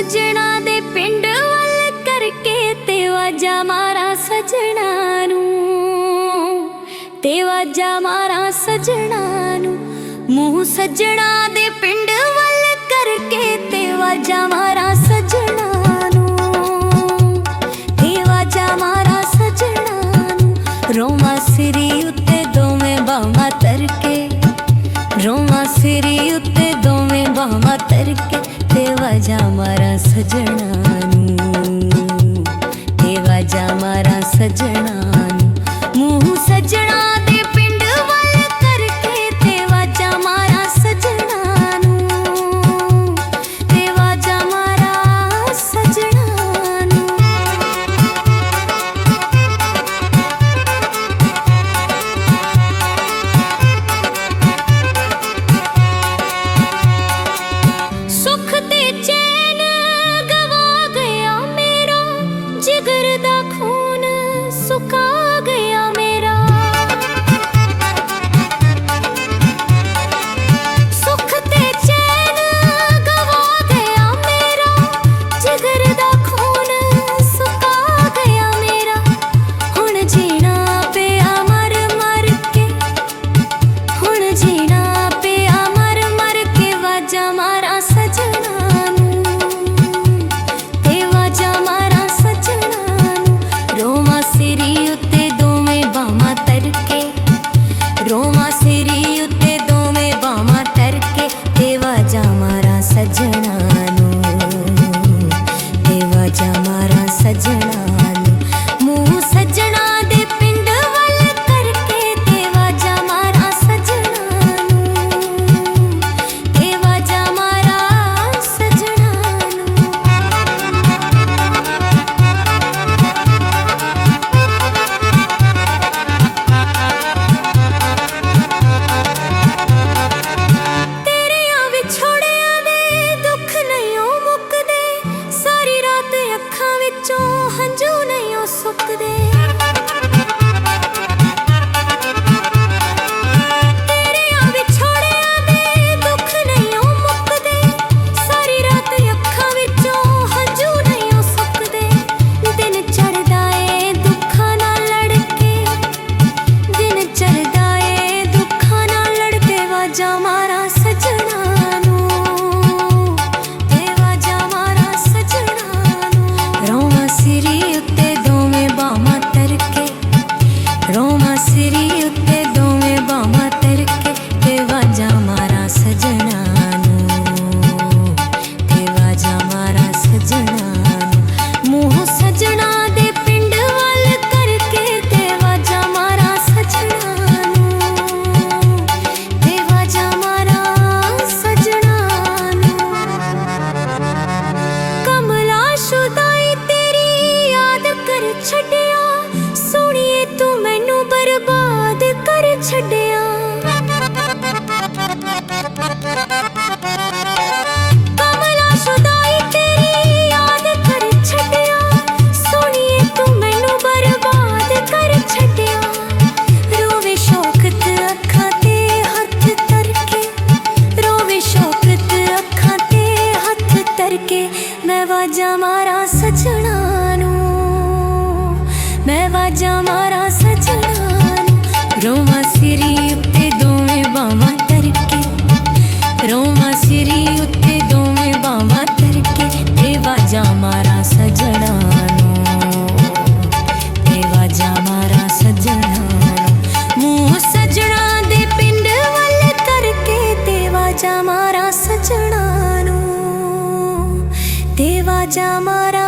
सजना दे पिंड वल करके ते वाजा मारा सजना नू, ते वाजा मारा सजना नू। मुँह सजना दे पिंड वल करके ते वाजा मारा सजना नू, ते वाजा मारा सजना नू। रोमा सिरी उत्ते दोवें बावां तरके, रोमा सिरी उत्ते दोवें बावां तरके ते वाजा मारा सजना नू, ते वाजा मारा सजना नू। मुँह सजना दे पिंड वल करके ते वाजा मारा सजना नू, ते वाजा मारा सजना नू। सुख ते चैन गवा गया मेरा, जिगर दा खून सुका गया मेरा। सुख ते चैन गवा गया मेरा, जिगर दा खून सुका गया मेरा। हुण जीना पिया मर मर के, हुण जीना पिया मर मर के वाजा मारा सजना नू, ते वाजा मारा सजना नू। रोमा सिरी उत्ते दोवें बावां तरके, रोमा सिरी उत्ते दोवें बावां तरके ते वाजा मारा सजना नू, ते वाजा मारा सजना नू। मुँह सजना दे पिंड वल करके ते वाजा मारा सजना नू, ते वाजा मारा सजना नू। तेरियां विछोड़ियां दे दुख नहीं ओ मुकदे, सारी रात अखां विचों हंझू नहीं ओ सुकदे। तेरियां विछोड़ियां दे दुख नहीं ओ मुकदे, सारी रात अखां विचों हंझू नहीं ओ सुकदे। दिन चढ़दा ए दुखां नाल लड़के, दिन चढ़दा ए दुखां नाल लड़के वाजा मारा सजना नू, ते वाजा मारा सजना नू। रोमा सिरी उत्ते दोवें बावां तरके, रोमा सिरी उत्ते दोवें बावां तरके ते वाजा मारा सजना नू, ते वाजा मारा सजना नू। मुँह सजना दे पिंड वल करके ते वाजा मारा सजना नू, ते वाजा मारा सजना नू। कमला शुदाई तेरी याद कर छड्डिया, सोहणीए तू मैनू बर्बाद कर छड्डिया। कमला शुदाई तेरी याद कर छड्डिया, सोहणीए तू मैनू बर्बाद कर छड्डिया। रोवे शौकत अखां ते हत्थ तरके, रोवे शौकत अखां ते हत्थ तरके मैं वाजा मारा सजना नू, मैं वाजा मारा सजना नू। रोमा सिरी उत्ते दोवें बावां तरके, रोमा सिरी उत्ते दोवें बावां तरके ते वाजा मारा सजना नू, ते वाजा मारा सजना नू। मुँह सजना दे पिंड वल करके ते वाजा मारा सजना नू, ते वाजा मारा